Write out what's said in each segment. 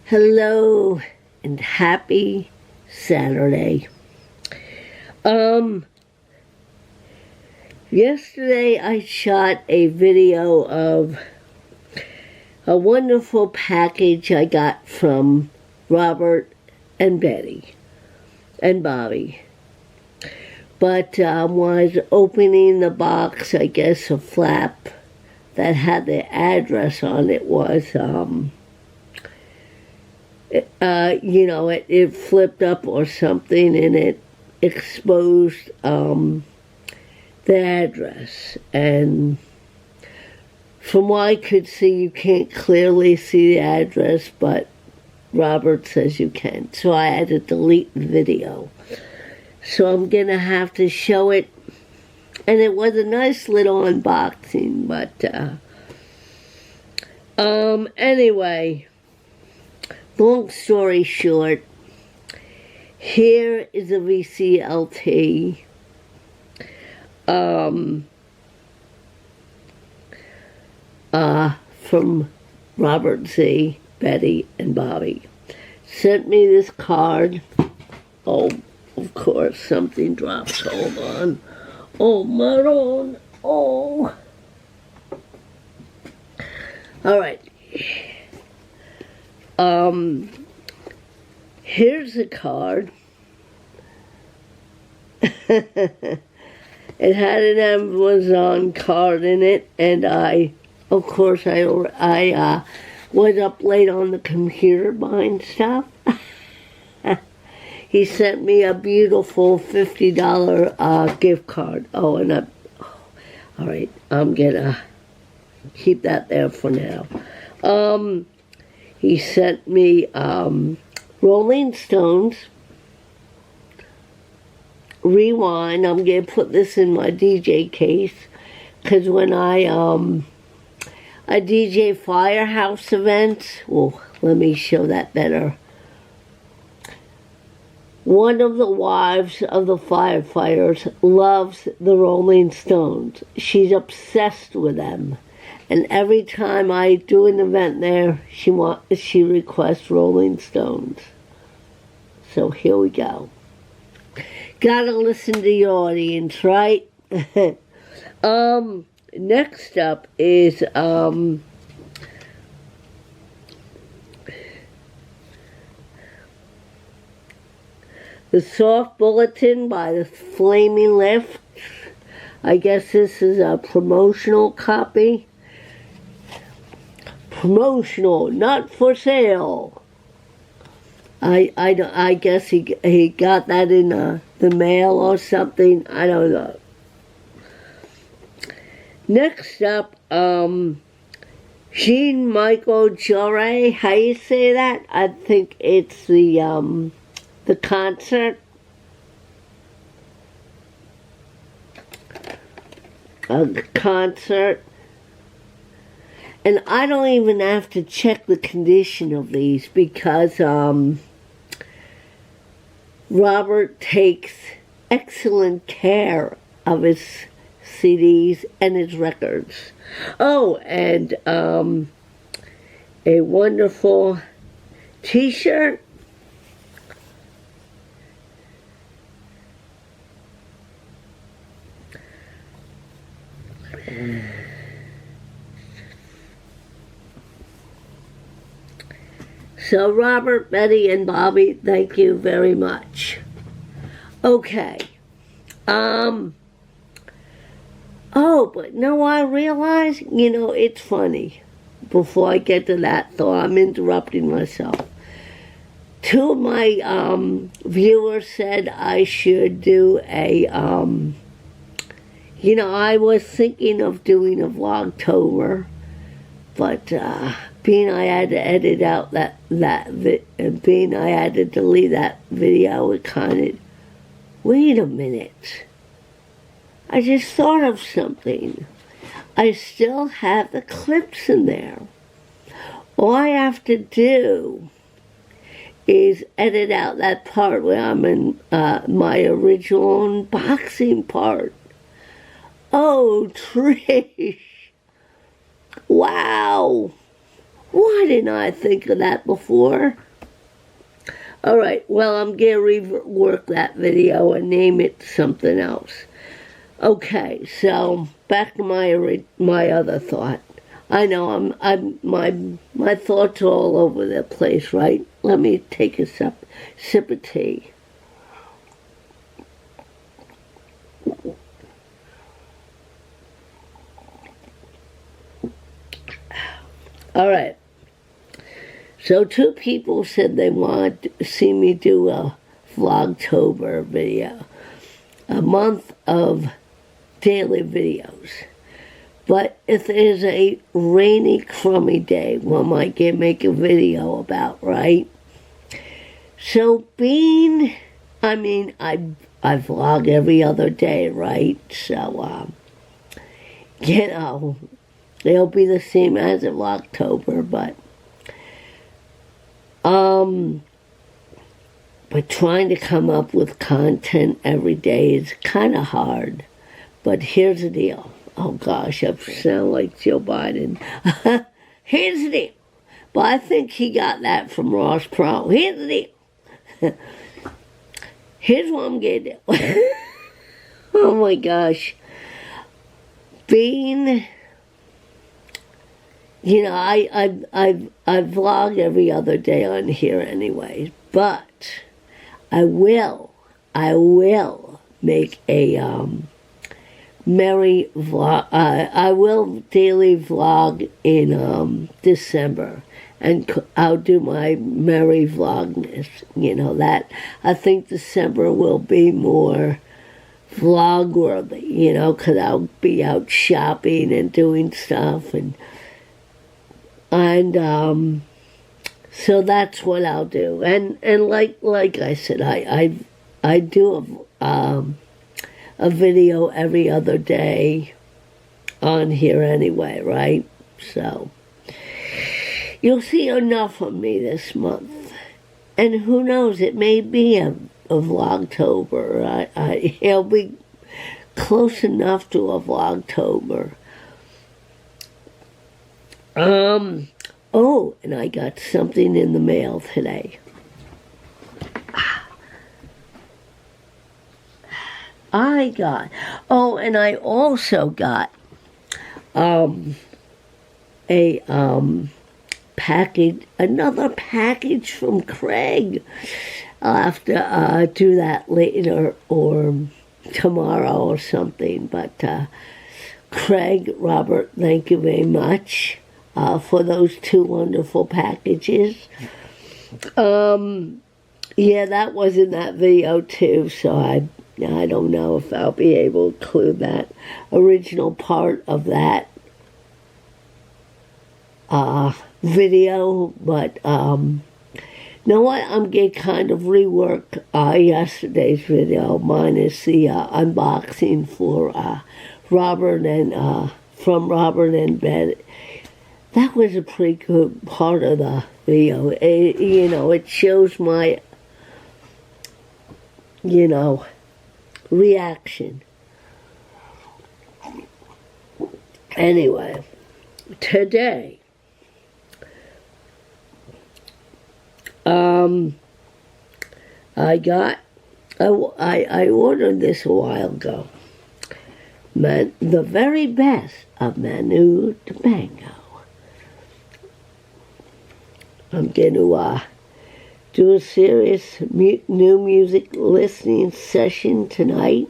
Hello and happy Saturday. Yesterday I shot a video of a wonderful package I got from Robert and Betty and Bobby. But was opening the box, I guess a flap that had the address on it was, it flipped up or something, and it exposed the address. And from what I could see, you can't clearly see the address, but Robert says you can. So I had to delete the video. So I'm going to have to show it. And it was a nice little unboxing, but anyway, long story short, here is a VCLT from Robert Z, Betty, and Bobby. Sent me this card. Oh, of course, something drops. Hold on. Oh, Maron. Oh. All right. Here's the card. It had an Amazon card in it, and I was up late on the computer buying stuff. He sent me a beautiful $50 gift card. Oh, and all right, I'm gonna keep that there for now. He sent me Rolling Stones, Rewind. I'm gonna put this in my DJ case, because when I DJ Firehouse events, well, let me show that better. One of the wives of the firefighters loves the Rolling Stones. She's obsessed with them. And every time I do an event there, she requests Rolling Stones. So here we go. Gotta listen to the audience, right? Next up is The Soft Bulletin by the Flaming Lift. I guess this is a promotional copy. Promotional, not for sale. I guess he got that in the mail or something. I don't know. Next up, Jean-Michel Jarre. How you say that? I think it's the concert. The concert. And I don't even have to check the condition of these, because Robert takes excellent care of his CDs and his records. Oh, and a wonderful t-shirt. So Robert, Betty, and Bobby, thank you very much. Okay. Oh, but no, I realize, it's funny. Before I get to that thought, I'm interrupting myself. Two of my viewers said I should do a, I was thinking of doing a Vlogtober, but being I had to edit out being I had to delete that video, it kind of, wait a minute. I just thought of something. I still have the clips in there. All I have to do is edit out that part where I'm in my original unboxing part. Oh, Trish. Wow. Why didn't I think of that before? Alright, well, I'm going to rework that video and name it something else. Okay, so back to my other thought. I know my thoughts are all over the place, right? Let me take a sip of tea. All right. So 2 people said they want to see me do a Vlogtober video, a month of daily videos. But if there's a rainy, crummy day, what am I going to make a video about, right? So I vlog every other day, right? So, it'll be the same as of October, but trying to come up with content every day is kind of hard. But here's the deal. Oh gosh, I sound like Joe Biden. Here's the deal. But I think he got that from Ross Perot. Here's the deal. Here's what I'm going to do. Oh my gosh. I vlog every other day on here anyway, but I will make a merry vlog. I will daily vlog in December, and I'll do my merry vlogmas. That I think December will be more vlog worthy, because I'll be out shopping and doing stuff, and so that's what I'll do. And like I said, I do a video every other day on here anyway, right? So you'll see enough of me this month, and who knows, it may be a Vlogtober. It'll be close enough to a Vlogtober. Oh, and I got something in the mail today. And I also got another package from Craig. I'll have to do that later or tomorrow or something. But Craig, Robert, thank you very much for those 2 wonderful packages. Yeah, that was in that video too, so I don't know if I'll be able to include that original part of that video, but you know what, I'm going to kind of rework yesterday's video, minus the unboxing for Robert and from Robert and Betty. That was a pretty good part of the video. It shows my reaction. Anyway, today, I ordered this a while ago. The very best of Manu de Mango. I'm going to do a serious new music listening session tonight.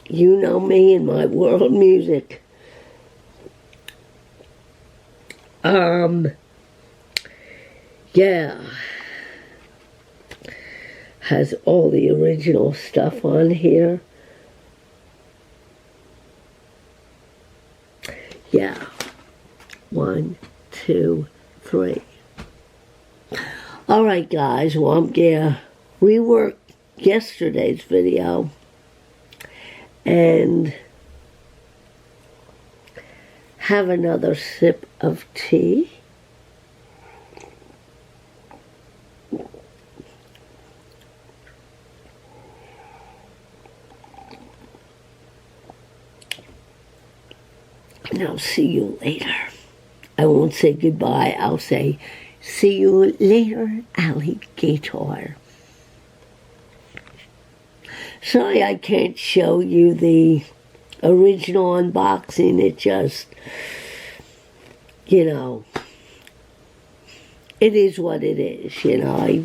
You know me and my world music. Yeah. Has all the original stuff on here. Yeah. 1, 2, 3. Alright guys, well I'm gonna rework yesterday's video and have another sip of tea. And I'll see you later. I won't say goodbye. I'll say, see you later, alligator. Sorry I can't show you the original unboxing. It just, it is what it is. I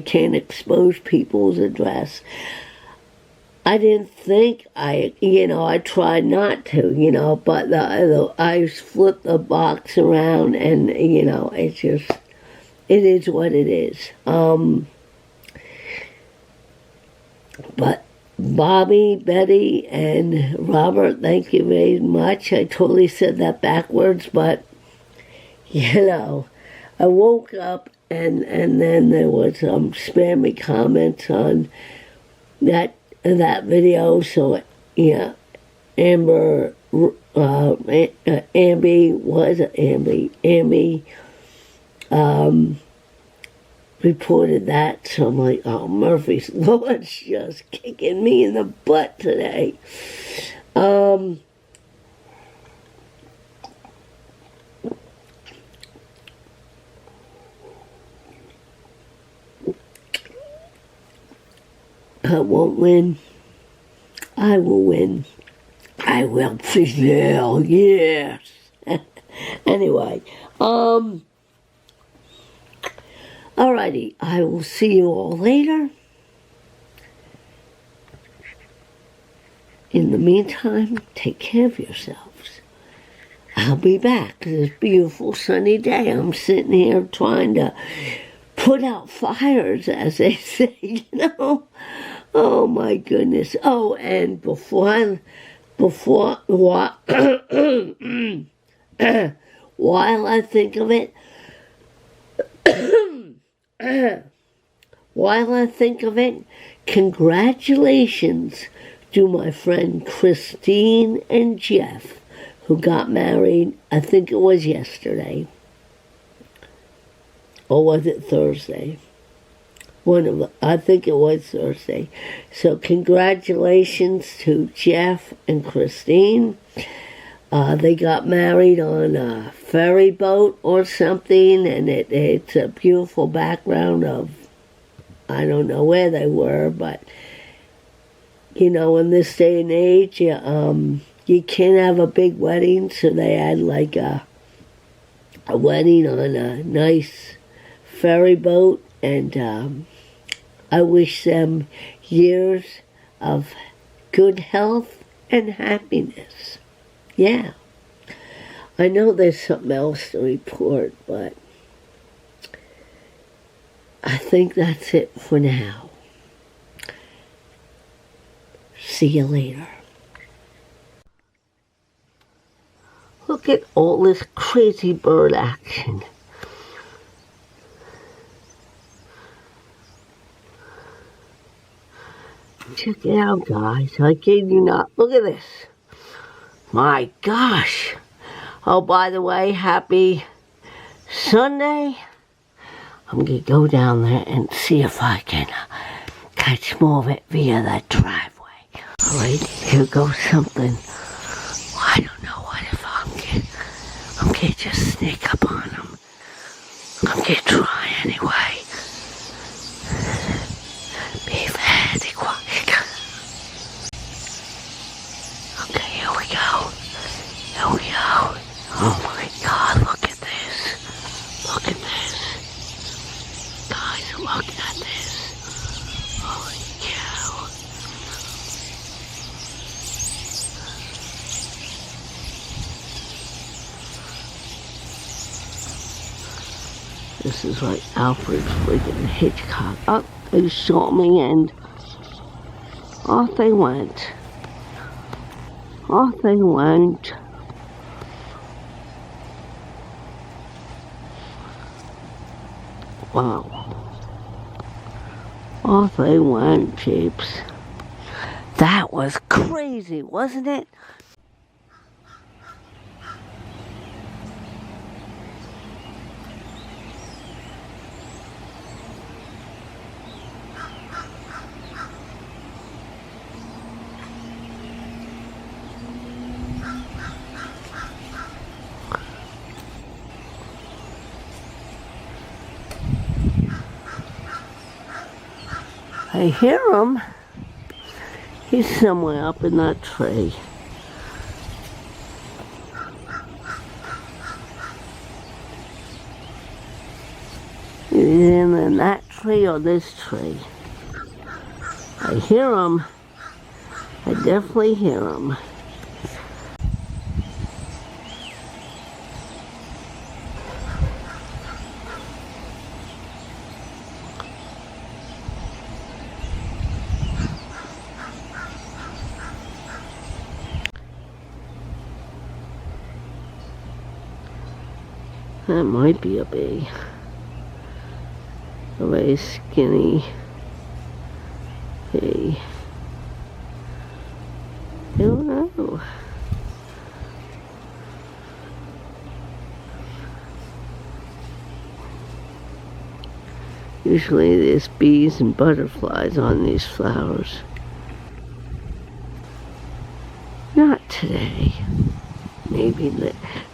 can't expose people's address. I didn't think I tried not to, but I flipped the box around and, it is what it is. But Bobby, Betty, and Robert, thank you very much. I totally said that backwards, but, I woke up and then there was some spammy comments on that video. So, yeah, Amber reported that. So I'm like, oh, Murphy's Law's just kicking me in the butt today. I won't win. I will win. I will prevail, yes. Anyway, alrighty, I will see you all later. In the meantime, take care of yourselves. I'll be back this beautiful sunny day. I'm sitting here trying to put out fires, as they say, Oh my goodness. Oh, and while I think of it, congratulations to my friend Christine and Jeff, who got married, I think it was yesterday. Or was it Thursday? I think it was Thursday. So congratulations to Jeff and Christine. They got married on a ferry boat or something, and it's a beautiful background of, I don't know where they were, but, in this day and age, you can't have a big wedding, so they had like a wedding on a nice ferry boat, and I wish them years of good health and happiness. Yeah. I know there's something else to report, but I think that's it for now. See you later. Look at all this crazy bird action. Check it out, guys. I kid you not. Look at this. My gosh. Oh, by the way, happy Sunday. I'm going to go down there and see if I can catch more of it via that driveway. All right, here goes something. I don't know what if I'm going to just sneak up on them. I'm going to try anyway. Be very quiet. Okay, here we go. Here we go. Oh my God, look at this. Look at this. Guys, look at this. Holy cow. This is like Alfred freaking Hitchcock. Oh, they saw me and off they went. Off they went. Wow. Off they went, peeps. That was crazy, wasn't it? I hear him. He's somewhere up in that tree. He's in that tree or this tree. I hear him. I definitely hear him. That might be a bee. A very skinny bee. I don't know. Usually there's bees and butterflies on these flowers. Not today.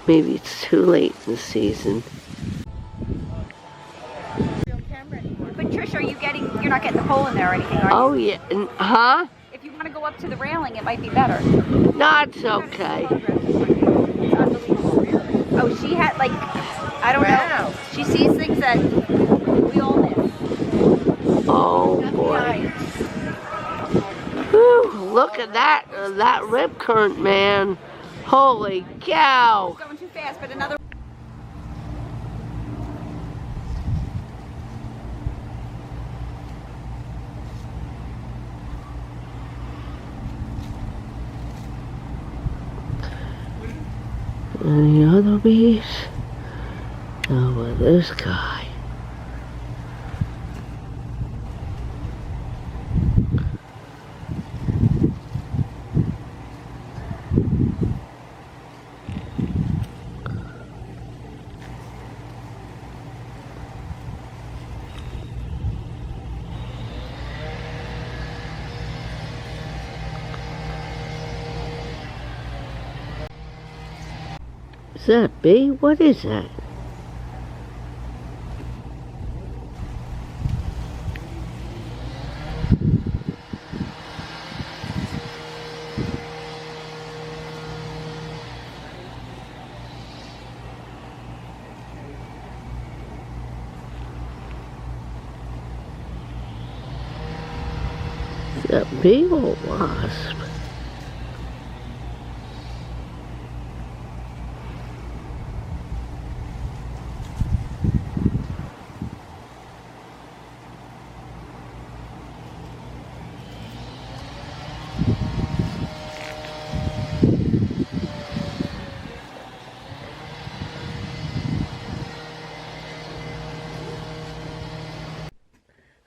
Maybe it's too late in the season. But Trish, you're not getting the pole in there or anything, are you? Oh yeah, huh? If you want to go up to the railing, it might be better. No, it's okay. It's unbelievable. Oh, she had, like, I don't know. She sees things that we all miss. Oh boy. Whew, look at that rip current, man. Holy cow. It's going too fast, but another... Any other bees? Oh, well, this guy. Is that a bee? What is that? Is that a bee or a wasp?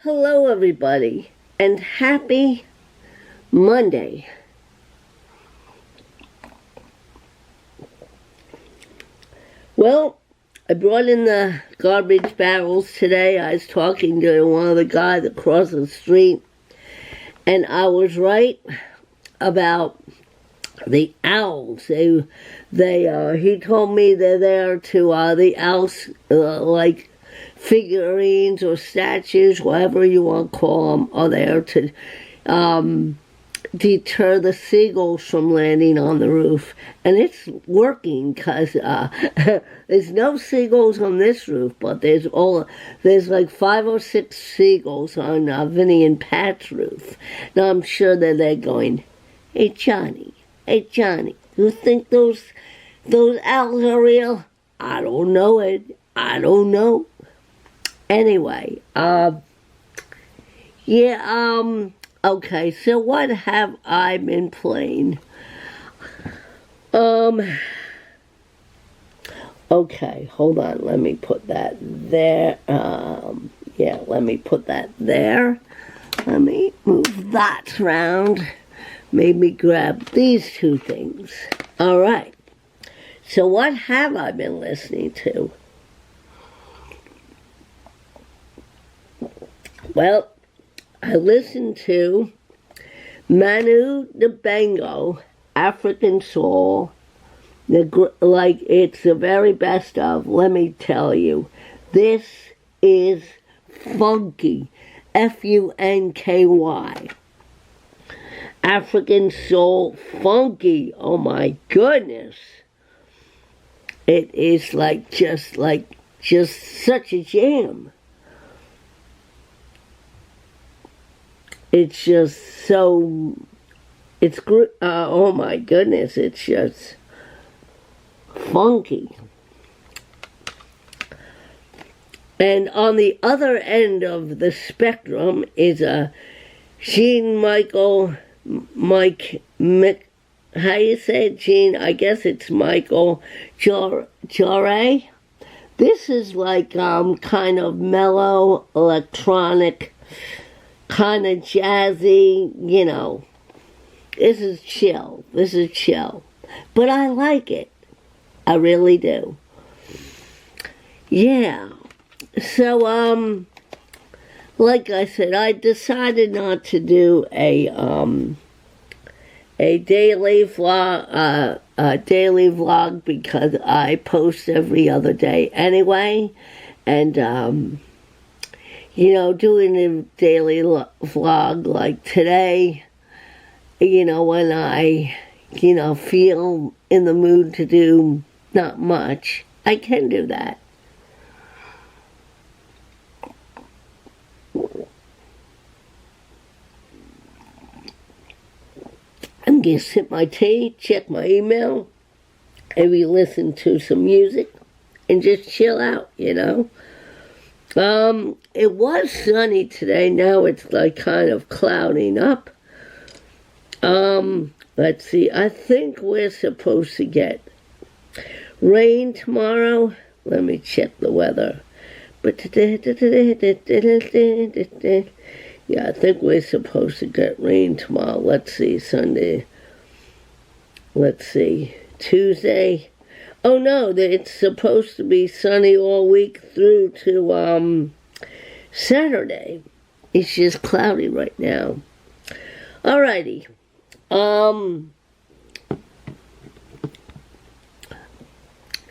Hello everybody, and happy Monday. Well, I brought in the garbage barrels today. I was talking to one of the guys across the street, and I was right about the owls. He told me they're there to, the owls, like, figurines or statues, whatever you want to call them, are there to deter the seagulls from landing on the roof. And it's working because there's no seagulls on this roof, but there's like 5 or 6 seagulls on Vinny and Pat's roof. Now I'm sure that they're going, hey Johnny, you think those owls are real? I don't know it. I don't know. Anyway, okay, so what have I been playing? Okay, hold on, let me put that there. Let me put that there. Let me move that around. Maybe grab these 2 things. All right, so what have I been listening to? Well, I listened to Manu Dibango, African Soul. It's the very best of. Let me tell you, this is funky. Funky. African Soul Funky. Oh my goodness. It is just such a jam. It's just so, oh my goodness, it's just funky. And on the other end of the spectrum is a how you say it, Gene? I guess it's Michael Jare. This is kind of mellow, electronic, kind of jazzy, This is chill. But I like it. I really do. Yeah. So, like I said, I decided not to do a daily vlog because I post every other day anyway, and doing a daily vlog like today, when I feel in the mood to do not much, I can do that. I'm going to sip my tea, check my email, maybe listen to some music, and just chill out, It was sunny today. Now it's kind of clouding up. Let's see. I think we're supposed to get rain tomorrow. Let me check the weather. Yeah, I think we're supposed to get rain tomorrow. Let's see, Sunday. Let's see, Tuesday. Oh no, it's supposed to be sunny all week through to Saturday. It's just cloudy right now. Alrighty.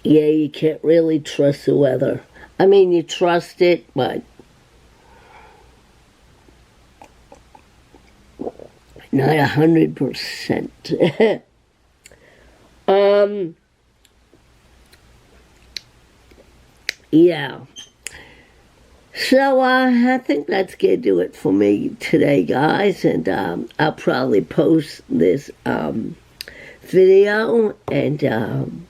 Yeah, you can't really trust the weather. I mean, you trust it, but not 100%. Yeah. So, I think that's going to do it for me today, guys. And, I'll probably post this, video. And,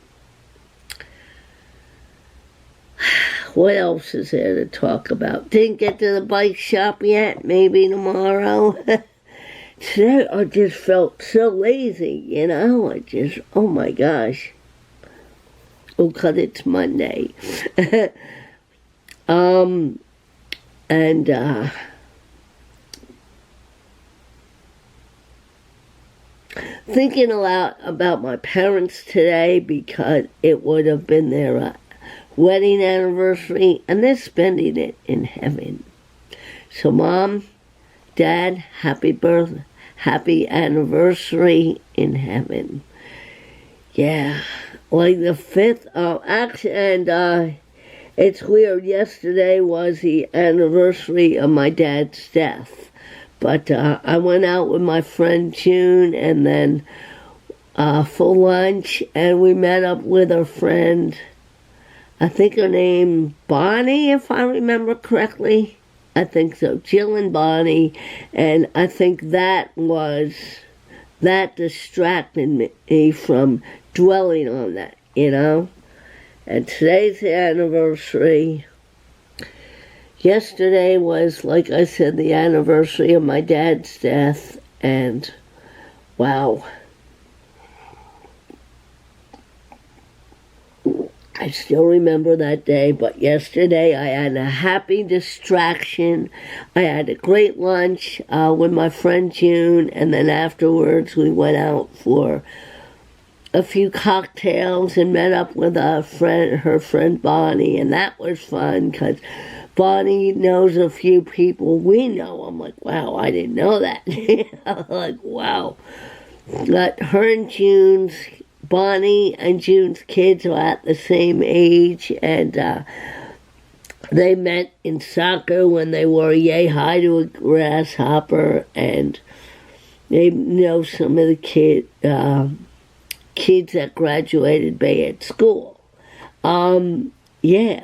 what else is there to talk about? Didn't get to the bike shop yet. Maybe tomorrow. Today I just felt so lazy, oh my gosh. Oh, 'cause it's Monday. Thinking a lot about my parents today because it would have been their wedding anniversary, and they're spending it in heaven. So, Mom, Dad, happy anniversary in heaven. Yeah, the 5th, and it's weird, yesterday was the anniversary of my dad's death, but I went out with my friend June, and then for lunch, and we met up with her friend, I think her name Bonnie, if I remember correctly. I think so, Jill and Bonnie, and I think that distracted me from dwelling on that, And today's the anniversary. Yesterday was, like I said, the anniversary of my dad's death, and wow. I still remember that day, but yesterday I had a happy distraction. I had a great lunch with my friend June, and then afterwards we went out for a few cocktails and met up with her friend Bonnie, and that was fun because Bonnie knows a few people we know. I'm like, wow, I didn't know that. Like, wow. But her and Bonnie and June's kids are at the same age, and they met in soccer when they were yay high to a grasshopper, and they know some of the kids that graduated Bayard School. Yeah.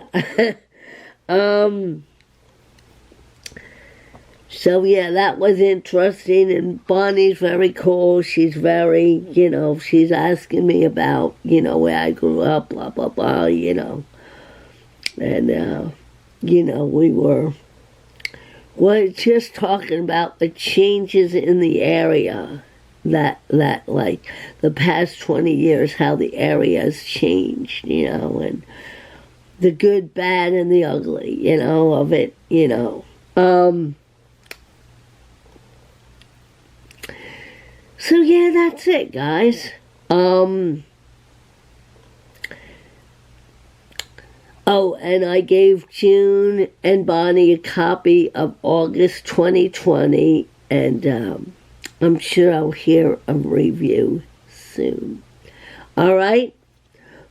So yeah, that was interesting, and Bonnie's very cool. She's very, she's asking me about, where I grew up, blah, blah, blah, and, we were just talking about the changes in the area, that like the past 20 years, how the area has changed, and the good, bad, and the ugly, of it, So yeah, that's it, guys. Oh, and I gave June and Bonnie a copy of August 2020, and I'm sure I'll hear a review soon. All right,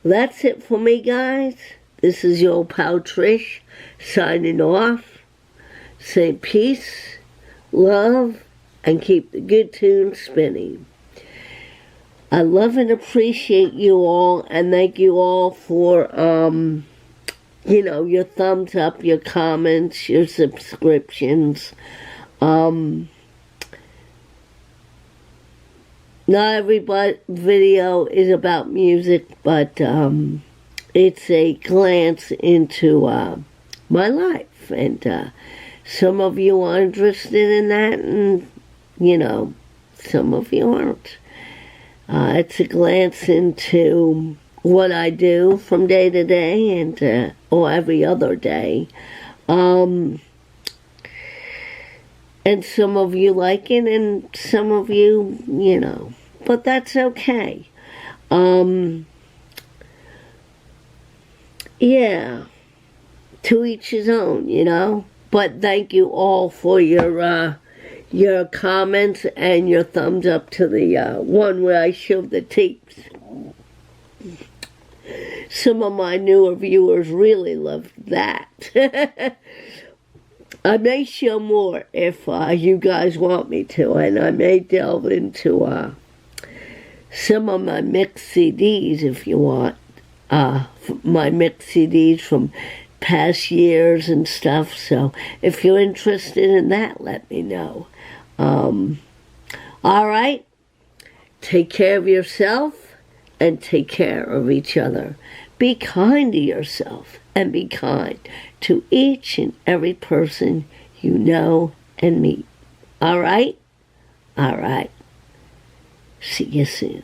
that's it for me, guys. This is your old pal Trish signing off. Say peace, love, and keep the good tunes spinning. I love and appreciate you all, and thank you all for, your thumbs up, your comments, your subscriptions. Not every video is about music, but it's a glance into my life, and some of you are interested in that, and some of you aren't. It's a glance into what I do from day to day, and or every other day. And some of you like it, and some of you, but that's okay. Yeah, to each his own, But thank you all for your comments and your thumbs up to the one where I showed the tapes. Some of my newer viewers really loved that. I may show more if you guys want me to, and I may delve into some of my mixed CDs if you want. My mixed CDs from past years and stuff, so if you're interested in that, let me know. All right, take care of yourself and take care of each other. Be kind to yourself and be kind to each and every person you know and meet. All right? All right. See you soon.